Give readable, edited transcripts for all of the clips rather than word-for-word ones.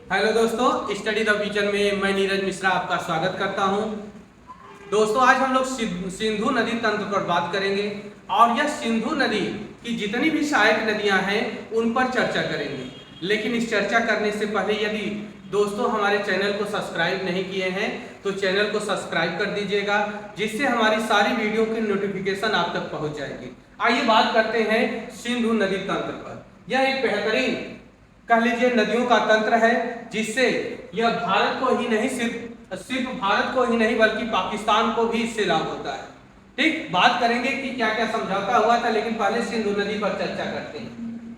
Hello दोस्तों, study the future में मैं नीरज मिश्रा आपका स्वागत करता हूं। दोस्तों, आज हम लोग सिंधु नदी तंत्र पर बात करेंगे और यह सिंधु नदी की जितनी भी सहायक नदियां हैं उन पर चर्चा करेंगे। लेकिन इस चर्चा करने से पहले यदि दोस्तों हमारे चैनल को सब्सक्राइब नहीं किए हैं तो चैनल को सब्सक्राइब कर दीजिएगा, जिससे हमारी सारी वीडियो की नोटिफिकेशन आप तक पहुंच जाएगी। आइए बात करते हैं सिंधु नदी तंत्र पर। यह एक बेहतरीन कह लीजिए नदियों का तंत्र है, जिससे यह भारत को ही नहीं सिर्फ भारत को ही नहीं बल्कि पाकिस्तान को भी इससे लाभ होता है। ठीक, बात करेंगे कि क्या क्या समझौता हुआ था, लेकिन पहले सिंधु नदी पर चर्चा करते हैं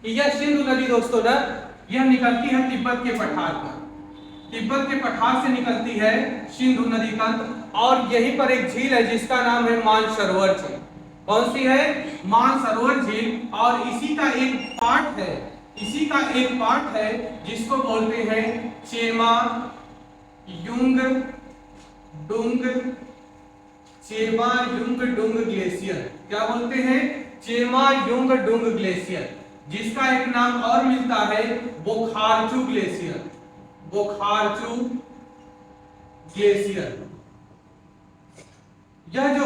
कि यह सिंधु नदी दोस्तों ना यह निकलती है तिब्बत के पठार पर। तिब्बत के पठार से निकलती है सिंधु नदी तंत्र और यहीं पर एक झील है जिसका नाम है मानसरोवर झील। कौन सी है? मानसरोवर झील। और इसी का एक पार्ट है जिसको बोलते हैं चेमा युंग डुंग ग्लेशियर। क्या बोलते हैं? चेमा युंग डुंग ग्लेशियर, जिसका एक नाम और मिलता है बोखारचू ग्लेशियर। यह जो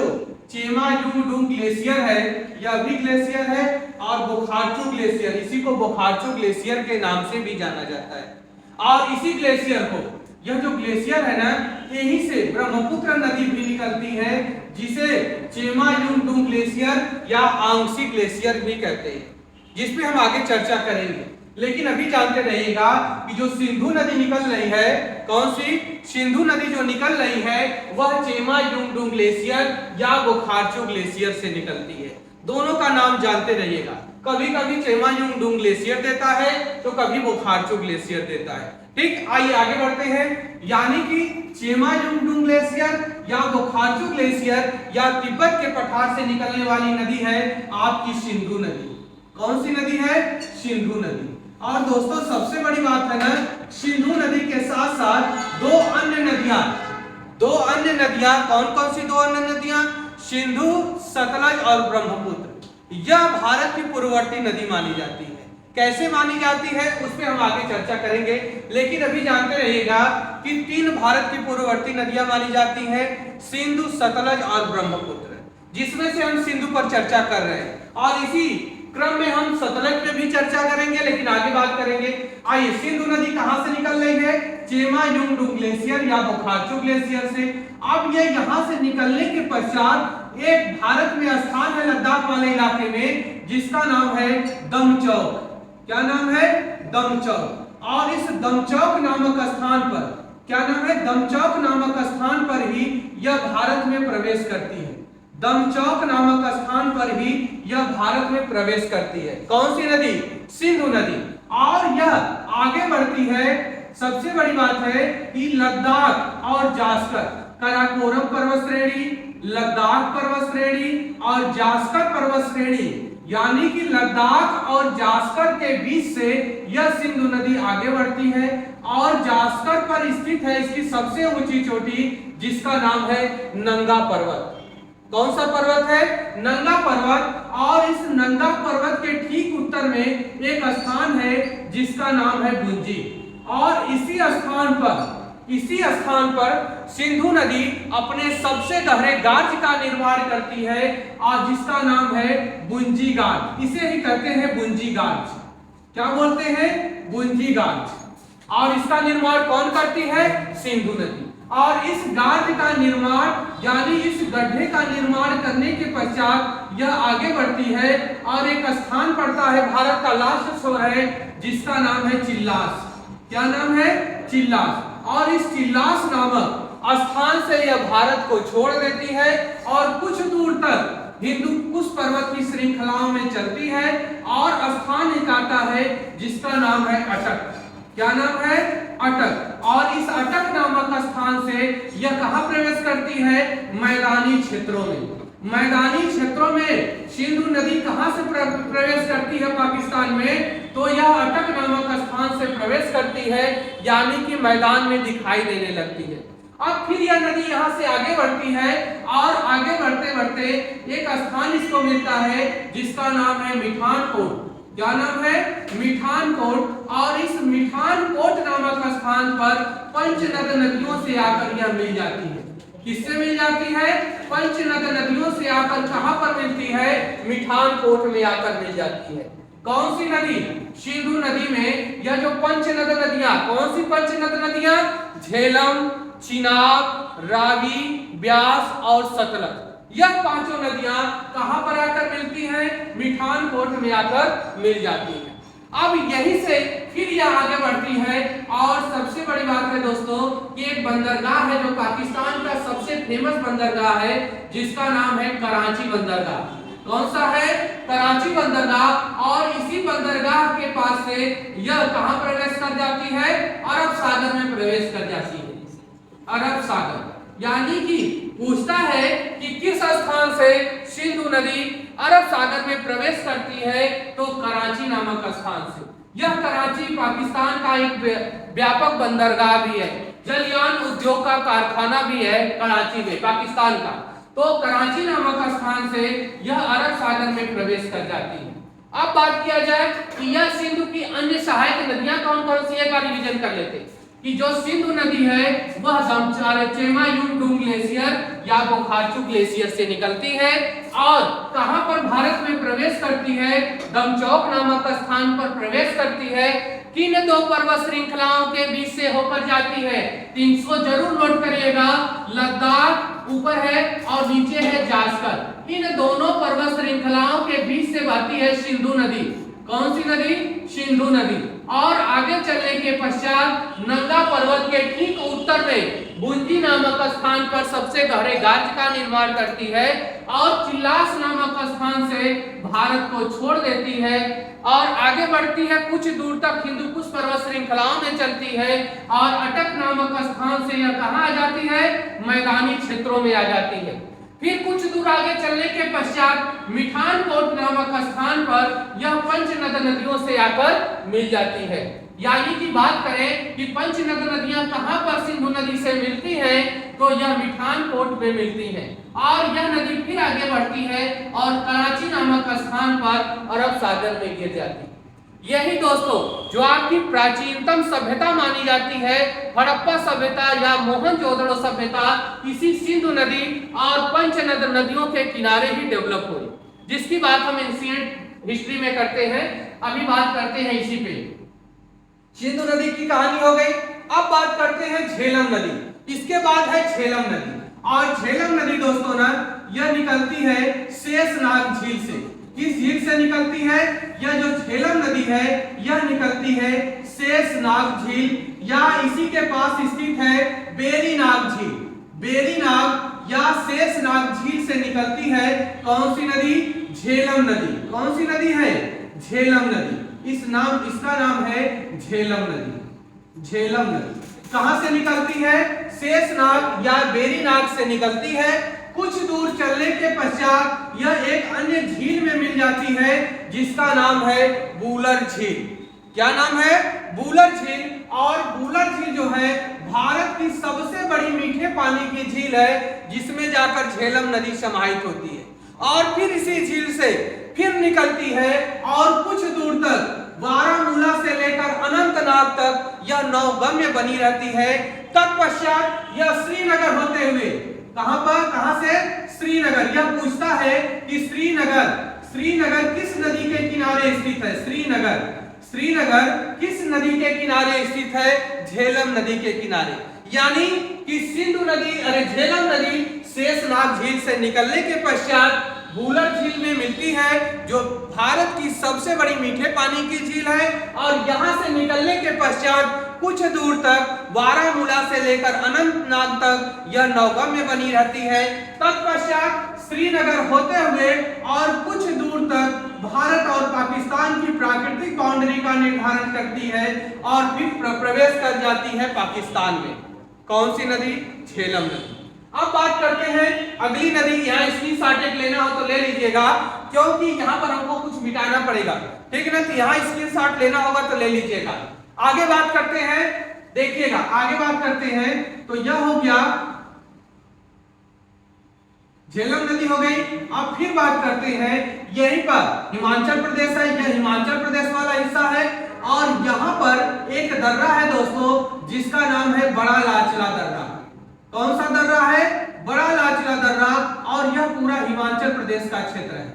चेमा युंग डुंग ग्लेशियर है यह भी ग्लेशियर है और बोखारचू ग्लेशियर, इसी को बोखारचू ग्लेशियर के नाम से भी जाना जाता है। और इसी ग्लेशियर को, यह जो ग्लेशियर है ना, यहीं से ब्रह्मपुत्र नदी भी निकलती है, जिसे चेमा युंग डुंग ग्लेशियर या आंगसी ग्लेशियर भी कहते हैं, जिस पे हम आगे चर्चा करेंगे। लेकिन अभी जानते रहिएगा कि जो सिंधु नदी निकल रही है, कौन सी सिंधु नदी जो निकल रही है वह चेमा युंग डुंग ग्लेशियर या बोखारचू ग्लेशियर से निकलती है। दोनों का नाम जानते रहिएगा, कभी कभी चेमा युंग डुंग ग्लेशियर देता है तो कभी बोखारचू ग्लेशियर देता है। ठीक, आइए आगे बढ़ते हैं। यानी कि चेमा युंग डुंग ग्लेशियर या बोखारचू ग्लेशियर या तिब्बत के पठार से निकलने वाली नदी है आपकी सिंधु नदी। कौन सी नदी है? सिंधु नदी। और दोस्तों सबसे बड़ी बात है ना, सिंधु नदी के साथ साथ दो अन्य नदियां कौन कौन सी दो अन्य नदियां? सिंधु, सतलज और ब्रह्मपुत्र। यह भारत की पूर्ववर्ती नदी मानी जाती है। कैसे मानी जाती है उस पर हम आगे चर्चा करेंगे, लेकिन अभी जानते रहिएगा कि तीन भारत की पूर्ववर्ती नदियां मानी जाती हैं, सिंधु, सतलज और ब्रह्मपुत्र, जिसमें से हम सिंधु पर चर्चा कर रहे हैं और इसी क्रम में हम सतलज पे भी चर्चा करेंगे, लेकिन आगे बात करेंगे। आइए, सिंधु नदी कहां से निकल रही है? चेमा युंग डुंग ग्लेशियर या बोखारचू ग्लेशियर से। अब ये यहां से निकलने के पश्चात एक भारत में स्थान है लद्दाख वाले इलाके में, जिसका नाम है दमचौक। क्या नाम है? दमचौक। और इस दमचौक नामक स्थान पर, क्या नाम है? दमचौक नामक स्थान पर ही यह भारत में प्रवेश करती है। दमचौक नामक स्थान पर ही यह भारत में प्रवेश करती है। कौन सी नदी? सिंधु नदी। और यह आगे बढ़ती है। सबसे बड़ी बात है कि लद्दाख और जास्कर, काराकोरम पर्वत श्रेणी, लद्दाख पर्वत श्रेणी और जास्कर पर्वत श्रेणी, यानी कि लद्दाख और जास्कर के बीच से यह सिंधु नदी आगे बढ़ती है और जास्कर पर स्थित है इसकी सबसे ऊंची चोटी, जिसका नाम है नंगा पर्वत। कौन सा पर्वत है? नंगा पर्वत। और इस नंगा पर्वत के ठीक उत्तर में एक स्थान है जिसका नाम है बुंजी। और इसी स्थान पर सिंधु नदी अपने सबसे गहरे गाज का निर्माण करती है और जिसका नाम है बुंजी गाज। इसे ही कहते हैं बुंजी गाज। क्या बोलते हैं? बुंजी गाज। और इसका निर्माण कौन करती है? सिंधु नदी। और इस गाज का निर्माण, यानी इस गड्ढे का निर्माण करने के पश्चात यह आगे बढ़ती है और एक स्थान पड़ता है, भारत का लास्ट छोर है, जिसका नाम है चिल्लास। क्या नाम है? चिल्लास। और इस चिल्लास नामक स्थान से यह भारत को छोड़ देती है और कुछ दूर तक हिंदुकुश पर्वत की श्रृंखलाओं में चलती है और स्थान एक आता है जिसका नाम है अटक। क्या नाम है? अटक। और इस अटक नामक स्थान से यह कहां प्रवेश करती है? मैदानी क्षेत्रों में। मैदानी क्षेत्रों में सिंधु नदी कहां से प्रवेश करती है पाकिस्तान में? तो यह अटक नामक स्थान से प्रवेश करती है, यानी कि मैदान में दिखाई देने लगती है। अब फिर यह नदी यहाँ से आगे बढ़ती है और आगे बढ़ते बढ़ते एक स्थान इसको मिलता है जिसका नाम है मिठान कोट। क्या नाम है? मिठान कोट। और इस मिठान कोट नामक स्थान स्थान पर पंचनद नदियों से आकर यह मिल जाती है। किससे मिल जाती है? पंचनद नदियों से आकर कहां पर मिलती है? मिठानकोट में आकर मिल जाती है। कौन सी नदी? सिंधु नदी में यह जो पंचनद नदियां, कौन सी पंचनद नदियां? झेलम, चिनाब, रावी, ब्यास और सतलज। यह पांचों नदियां कहां पर आकर मिलती हैं? मिठानकोट में आकर मिल जाती हैं। अब यहीं से फिर यह आगे बढ़ती है और सबसे बड़ी बात है दोस्तों कि एक बंदरगाह है जो पाकिस्तान का सबसे फेमस बंदरगाह है, जिसका नाम है कराची बंदरगाह। कौन सा है? कराची बंदरगाह। और इसी बंदरगाह के पास से यह कहां प्रवेश कर जाती है? अरब सागर में प्रवेश कर जाती है। अरब सागर, यानी कि पूछता है कि किस स्थान से सिंधु नदी अरब सागर में प्रवेश करती है, तो कराची नामक स्थान से। यह कराची पाकिस्तान का एक व्यापक बंदरगाह भी है, जलयान उद्योग का कारखाना भी है कराची में, पाकिस्तान का। तो कराची नामक स्थान से यह अरब सागर में प्रवेश कर जाती है। अब बात किया जाए कि यह सिंधु की अन्य सहायक नदियां कौन कौन सी है का रिवीजन कर लेते हैं। कि जो सिंधु नदी है वह चेमायुनडुंग ग्लेशियर या बोखारचू ग्लेशियर से निकलती है और कहां पर भारत में प्रवेश करती है? दमचौक नामक स्थान पर प्रवेश करती है। किन दो पर्वत श्रृंखलाओं के बीच से होकर जाती है? 300 जरूर नोट करिएगा, लद्दाख ऊपर है और नीचे है जास्कर। इन दोनों पर्वत श्रृंखलाओं के बीच से बहती है सिंधु नदी। कौन सी नदी? सिंधु नदी। और आगे चलने के पश्चात नंगा पर्वत के ठीक उत्तर में बुंदी नामक स्थान पर सबसे गहरे गाज का निर्माण करती है और चिल्लास नामक स्थान से भारत को छोड़ देती है और आगे बढ़ती है। कुछ दूर तक हिंदुकुश पर्वत श्रृंखलाओं में चलती है और अटक नामक स्थान से यह कहां आ जाती है? मैदानी क्षेत्रों में आ जाती है। फिर कुछ दूर आगे चलने के पश्चात मिठानकोट नामक स्थान पर यह पंचनद नदियों से आकर मिल जाती है। यानी कि बात करें कि पंचनद नदियां कहां पर सिंधु नदी से मिलती हैं, तो यह मिठानकोट में मिलती हैं और यह नदी फिर आगे बढ़ती है और कराची नामक स्थान पर अरब सागर में गिर जाती है। यही दोस्तों जो आपकी प्राचीनतम सभ्यता मानी जाती है, हड़प्पा सभ्यता या मोहनजोदड़ो सभ्यता, इसी सिंधु नदी और पंचनद नदियों के किनारे ही डेवलप हुई, जिसकी बात हम एंशिएंट हिस्ट्री में करते हैं। अभी बात करते हैं इसी पे। सिंधु नदी की कहानी हो गई। अब बात करते हैं झेलम नदी। इसके बाद है झेलम नदी और झेलम नदी दोस्तों ना यह निकलती है शेषनाग झील से। किस झील से निकलती है? यह जो झेलम नदी है यह निकलती है शेषनाग झील या इसी के पास स्थित है बेरीनाग झील। बेरीनाग या शेषनाग झील से निकलती है कौन सी नदी? झेलम नदी। कौन सी नदी है? झेलम नदी। इसका नाम है झेलम नदी। झेलम नदी कहां से निकलती है? शेषनाग या बेरीनाग से निकलती है। कुछ दूर चलने के पश्चात यह एक अन्य झील में मिल जाती है जिसका नाम है बूलर झील। क्या नाम है? बूलर झील। और बूलर झील जो है भारत की सबसे बड़ी मीठे पानी की झील है, जिसमें जाकर झेलम नदी समाहित होती है और फिर इसी झील से फिर निकलती है और कुछ दूर तक बारामूला से लेकर अनंतनाग तक यह नौगम्य बनी रहती है। तत्पश्चात यह श्रीनगर होते हुए कहां से? श्रीनगर। यह पूछता है कि श्रीनगर किस नदी के किनारे स्थित है? श्रीनगर किस नदी के किनारे स्थित है? झेलम नदी के किनारे। यानी कि सिंधु नदी अरे झेलम नदी शेषनाग झील से निकलने के पश्चात बूलर झील में मिलती है, जो भारत की सबसे बड़ी मीठे पानी की झील है और यहां से निकलने के पश्चात कुछ दूर तक बारामूला से लेकर अनंतनाग तक यह नौगम्य बनी रहती है। तत्पश्चात श्रीनगर होते हुए और कुछ दूर तक भारत और पाकिस्तान की प्राकृतिक बाउंड्री का निर्धारण करती है और फिर प्रवेश कर जाती है पाकिस्तान में। कौन सी नदी? झेलम नदी। अब बात करते हैं अगली नदी। यहाँ स्क्रीनशॉट एक लेना हो तो ले लीजिएगा, क्योंकि यहाँ पर हमको कुछ मिटाना पड़ेगा, ठीक है ना? तो यहाँ स्क्रीनशॉट लेना होगा तो ले लीजिएगा। आगे बात करते हैं, देखिएगा आगे बात करते हैं तो यह हो गया झेलम नदी हो गई। अब फिर बात करते हैं यहीं पर हिमाचल प्रदेश है, यह हिमाचल प्रदेश वाला हिस्सा है और यहाँ पर एक दर्रा है दोस्तों जिसका नाम है बड़ा लाचला दर्रा। कौन सा दर्रा है? बड़ा लाचला दर्रा। और यह पूरा हिमाचल प्रदेश का क्षेत्र है।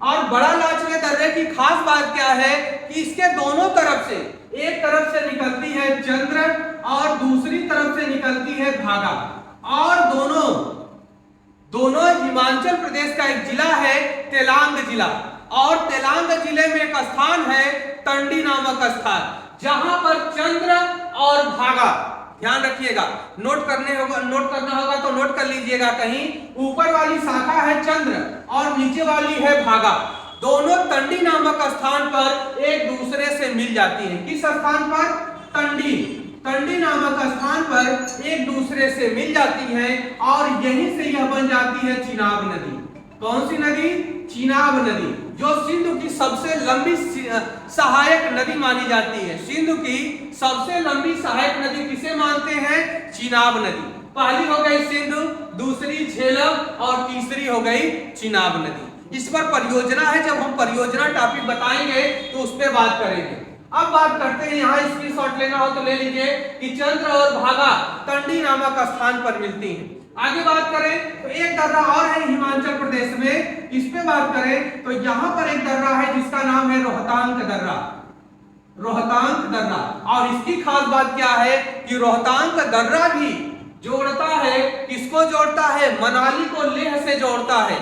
और बड़ा लाचले दर्रे की खास बात क्या है कि इसके दोनों तरफ से, एक तरफ से निकलती है चंद्र और दूसरी तरफ से निकलती है भागा। और दोनों हिमाचल प्रदेश का एक जिला है तेलांग जिला। और तेलांग जिले में एक स्थान है टंडी नामक स्थान, जहां पर चंद्र और भागा, ध्यान रखिएगा, नोट करना होगा तो नोट कर लीजिएगा कहीं। ऊपर वाली शाखा है चंद्र और नीचे वाली है भागा। दोनों टंडी नामक स्थान पर एक दूसरे से मिल जाती है। किस स्थान पर? टंडी नामक स्थान पर एक दूसरे से मिल जाती है और यहीं से यह बन जाती है चिनाब नदी। कौन सी नदी? चिनाब नदी, जो सिंधु की सबसे लंबी सहायक नदी मानी जाती है। सिंधु की सबसे लंबी सहायक नदी किसे मानते हैं? चिनाब नदी। पहली हो गई सिंधु, दूसरी झेलम और तीसरी हो गई चिनाब नदी। इस पर परियोजना है, जब हम परियोजना टॉपिक बताएंगे तो उस पर बात करेंगे। अब बात करते हैं, यहाँ स्क्रीनशॉट लेना हो तो ले लीजिए कि चंद्र और भागा टंडी नामक स्थान पर मिलती हैं। आगे बात करें तो एक दर्रा और है हिमाचल प्रदेश में, इस पे बात करें तो यहाँ पर एक दर्रा है जिसका नाम है रोहतांग दर्रा। रोहतांग दर्रा। और इसकी खास बात क्या है कि रोहतांग दर्रा भी जोड़ता है, किसको जोड़ता है? मनाली को लेह से जोड़ता है।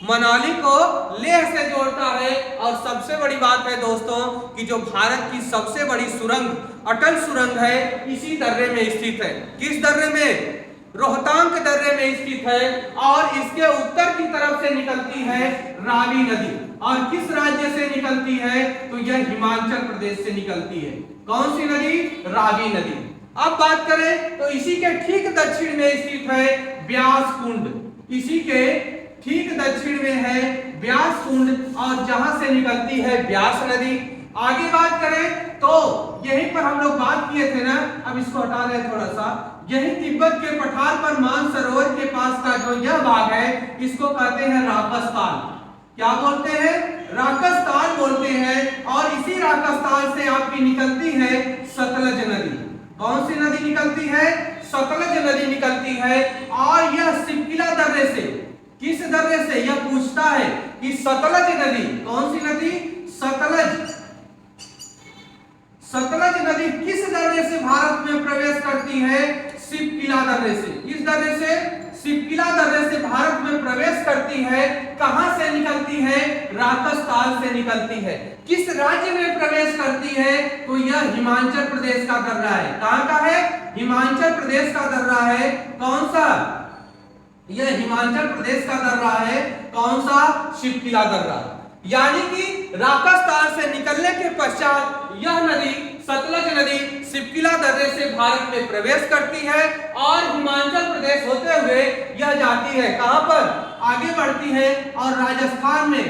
मनाली को लेह से जोड़ता है। और सबसे बड़ी बात है दोस्तों कि जो भारत की सबसे बड़ी सुरंग, अटल सुरंग है, इसी दर्रे में स्थित है। किस दर्रे में? रोहतांग दर्रे में स्थित है। और इसके उत्तर की तरफ से निकलती है रावी नदी। और किस राज्य से निकलती है? तो यह हिमाचल प्रदेश से निकलती है। कौन सी नदी? रावी नदी। अब बात करें तो इसी के ठीक दक्षिण में स्थित है ब्यास कुंड। इसी के ठीक दक्षिण में है ब्यास कुंड और जहां से निकलती है ब्यास नदी। आगे बात करें तो यहीं पर हम लोग बात किए थे ना, अब इसको हटा दें थोड़ा सा। यही तिब्बत के पठार पर मानसरोवर के पास का जो यह भाग है, इसको कहते हैं राकस्तान। क्या बोलते हैं? राकस्तान बोलते हैं। और इसी राकस्तान से आपकी निकलती है सतलज नदी। कौन सी नदी निकलती है? सतलज नदी निकलती है। और यह सिपकिला दर्रे से, किस दर्रे से? यह पूछता है कि सतलज नदी, कौन सी नदी? सतलज नदी किस दर्रे से भारत में प्रवेश करती है? सिपकिला दर्रे से। किस दर्रे से? सिपकिला दर्रे से भारत में प्रवेश करती है। कहां से निकलती है? राकस्तान से निकलती है। किस राज्य में प्रवेश करती है? तो यह हिमाचल प्रदेश का दर्रा है। कहां का है? हिमाचल प्रदेश का दर्रा है। कौन सा? यह हिमाचल प्रदेश का दर्रा है। कौन सा? सिपकिला दर्रा। यानी कि राकस्तान से निकलने के पश्चात यह नदी, सतलज नदी, सिपकिला दर्रे से भारत में प्रवेश करती है और हिमाचल प्रदेश होते हुए यह जाती है कहां पर? आगे बढ़ती है और राजस्थान में,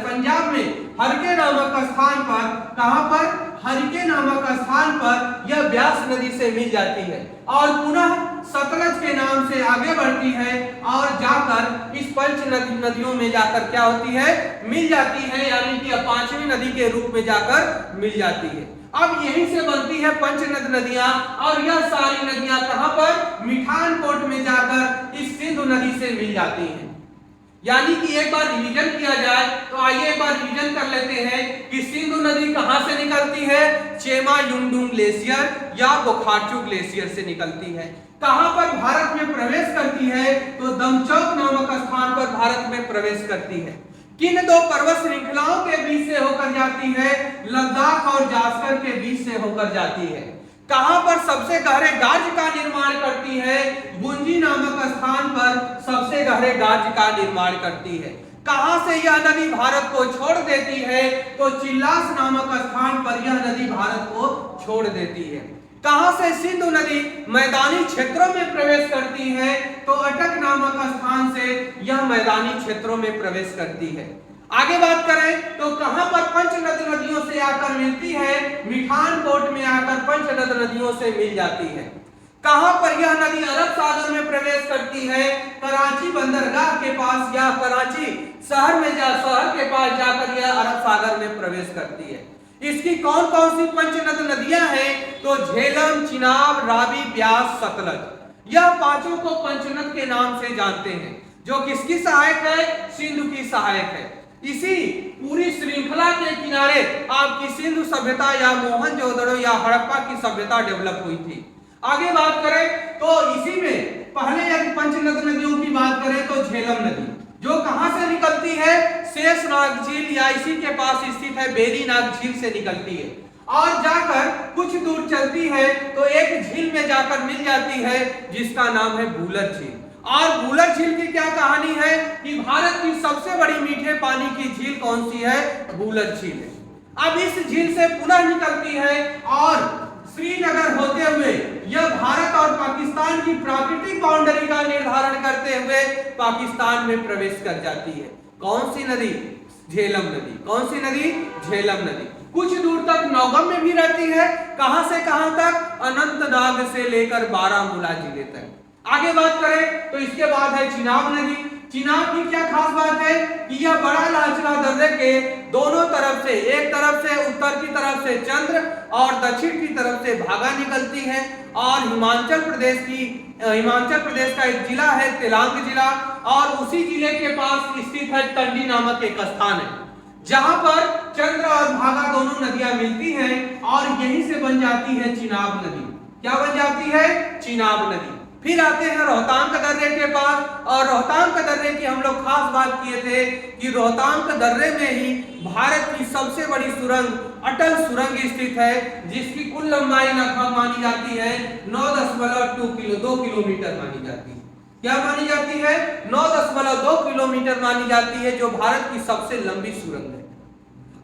पंजाब में हरके नामक स्थान पर, कहां पर? हरके नामक स्थान पर यह ब्यास नदी से मिल जाती है और पुनः सतलज के नाम से आगे बढ़ती है और जाकर इस पंच नदियों में जाकर क्या होती है? मिल जाती है। यानी कि पांचवी नदी के रूप में जाकर मिल जाती है। अब यहीं से बनती है पंचनद नदियां। और यह सारी नदियां कहां पर? मिठानकोट में जाकर इस सिंधु नदी से मिल जाती हैं। यानी कि एक बार रिवीजन किया जाए तो आइए एक बार रिवीजन कर लेते हैं कि सिंधु नदी कहां से निकलती है? चेमा युंगडुंग ग्लेशियर या बोखारचू ग्लेशियर से निकलती है। कहां पर भारत में प्रवेश करती है? तो दमचौक नामक स्थान पर भारत में प्रवेश करती है। किन दो पर्वत श्रृंखलाओं के बीच से होकर जाती है? लद्दाख और जास्कर के बीच से होकर जाती है। कहां पर सबसे गहरे गाज का निर्माण करती है? गुंजी नामक स्थान पर सबसे गहरे गाज का निर्माण करती है। कहां से यह नदी भारत को छोड़ देती है? तो चिल्लास नामक स्थान पर यह नदी भारत को छोड़ देती है। कहां से सिंधु नदी मैदानी क्षेत्रों में प्रवेश करती है? तो अटक नामक स्थान से यह मैदानी क्षेत्रों में प्रवेश करती है। आगे बात करें तो कहां पर पंचनद नदियों से आकर मिलती है? मिठानकोट में आकर पंचनद नदियों से मिल जाती है। कहां पर यह नदी अरब सागर में प्रवेश करती है? कराची बंदरगाह के पास या कराची शहर के पास जाकर यह अरब सागर में प्रवेश करती है। इसकी कौन कौन सी पंचनद नदियां हैं तो झेलम, चिनाब, रावी, ब्यास, सतलज, यह पांचों को पंचनद के नाम से जानते हैं, जो किसकी सहायक है? सिंधु की सहायक है। इसी पूरी श्रृंखला के किनारे आपकी सिंधु सभ्यता या मोहनजोदड़ो या हड़प्पा की सभ्यता डेवलप हुई थी। आगे बात करें तो इसी में पहले यदि पंचनद नदियों की बात करें तो झेलम नदी जो कहां से निकलती है? शेषनाग झील या इसी के पास स्थित है बेरीनाग झील से निकलती है और जाकर कुछ दूर चलती है तो एक झील में जाकर मिल जाती है जिसका नाम है बूलर झील। और बूलर झील की क्या कहानी है कि भारत की सबसे बड़ी मीठे पानी की झील कौन सी है? बूलर झील है। अब इस झील से पुनः निकलती है और श्रीनगर होते हुए यह भारत और पाकिस्तान की प्राकृतिक बाउंड्री का निर्धारण करते हुए पाकिस्तान में प्रवेश कर जाती है। कौन सी नदी? झेलम नदी। कौन सी नदी? झेलम नदी। कुछ दूर तक नौगम में भी रहती है। कहां से कहां तक? अनंतनाग से लेकर बारामूला जिले तक। आगे बात करें तो इसके बाद है चिनाब नदी। चिनाब की क्या खास बात है कि यह बड़ा लाचला दर्रे के दोनों तरफ से, एक तरफ से उत्तर की तरफ से चंद्र और दक्षिण की तरफ से भागा निकलती है और हिमाचल प्रदेश का एक जिला है तेलांग जिला और उसी जिले के पास स्थित है टंडी नामक एक स्थान है जहां पर चंद्र और भागा दोनों नदियां मिलती हैं और यहीं से बन जाती है चिनाब नदी। क्या बन जाती है? चिनाब नदी। फिर आते हैं रोहतांग दर्रे के पास और रोहतांग दर्रे की हम लोग खास बात किए थे कि रोहतांग दर्रे में ही भारत की सबसे बड़ी सुरंग अटल सुरंग स्थित है जिसकी कुल लंबाई लगभग मानी जाती है 9.2 किलोमीटर मानी जाती है। क्या मानी जाती है? 9.2 किलोमीटर मानी जाती है जो भारत की सबसे लंबी सुरंग है।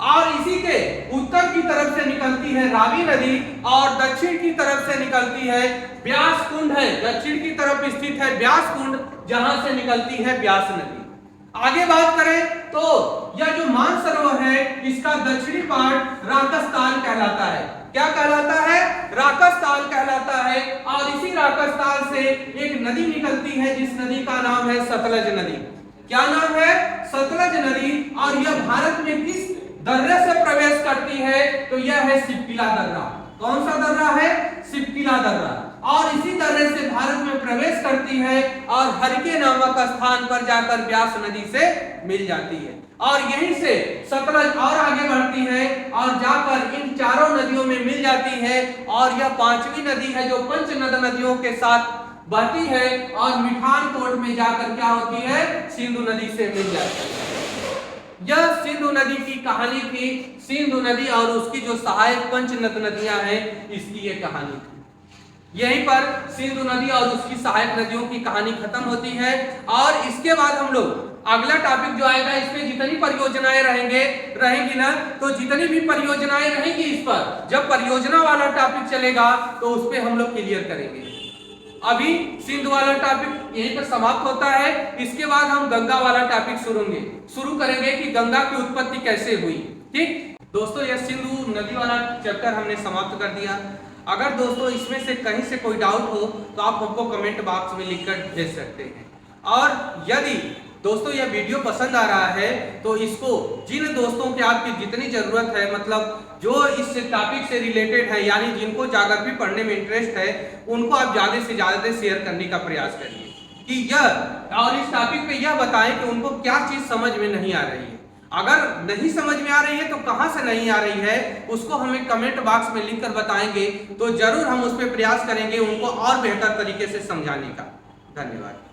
और इसी के उत्तर की तरफ से निकलती है रावी नदी और दक्षिण की तरफ से निकलती है ब्यास कुंड है। दक्षिण की तरफ स्थित है ब्यास कुंड जहां से निकलती है ब्यास नदी। आगे बात करें तो यह जो मानसरोवर है इसका दक्षिणी पार्ट राकसताल कहलाता है। क्या कहलाता है? राकसताल कहलाता है और इसी राकसताल से एक नदी निकलती है जिस नदी का नाम है सतलज नदी। क्या नाम है? सतलज नदी। और यह भारत में किस दर्रे से प्रवेश करती है? तो यह है सिपकिला दर्रा। कौन सा दर्रा है? सिपकिला दर्रा। और इसी दर्रे से भारत में प्रवेश करती है और हरिके नामक स्थान पर जाकर ब्यास नदी से मिल जाती है और यहीं से सतलज और आगे बढ़ती है और जाकर इन चारों नदियों में मिल जाती है और यह पांचवी नदी है जो पंचनद नदियों के साथ बहती है और मिठानकोट में जाकर क्या होती है? सिंधु नदी से मिल जाती है। यह सिंधु नदी की कहानी थी। सिंधु नदी और उसकी जो सहायक पंचनद नदियां हैं इसकी ये कहानी थी। यहीं पर सिंधु नदी और उसकी सहायक नदियों की कहानी खत्म होती है और इसके बाद हम लोग अगला टॉपिक जो आएगा इसमें जितनी परियोजनाएं रहेंगी ना तो जितनी भी परियोजनाएं रहेंगी इस पर जब परियोजना वाला टॉपिक चलेगा तो उस पर हम लोग क्लियर करेंगे। अभी सिंधु वाला टॉपिक यहीं पर समाप्त होता है। इसके बाद हम गंगा वाला टॉपिक शुरू करेंगे कि गंगा की उत्पत्ति कैसे हुई। ठीक दोस्तों, यह सिंधु नदी वाला चैप्टर हमने समाप्त कर दिया। अगर दोस्तों इसमें से कहीं से कोई डाउट हो तो आप हमको कमेंट बॉक्स में लिखकर भेज सकते हैं। और यदि दोस्तों यह वीडियो पसंद आ रहा है तो इसको जिन दोस्तों की आपकी जितनी जरूरत है मतलब जो इस टॉपिक से रिलेटेड है यानी जिनको ज्योग्राफी पढ़ने में इंटरेस्ट है उनको आप ज्यादा से ज्यादा शेयर करने का प्रयास करिए कि यह और इस टॉपिक पे यह बताएं कि उनको क्या चीज समझ में नहीं आ रही है। अगर नहीं समझ में आ रही है तो कहां से नहीं आ रही है उसको हमें कमेंट बॉक्स में लिखकर बताएंगे तो जरूर हम उस पर प्रयास करेंगे उनको और बेहतर तरीके से समझाने का। धन्यवाद।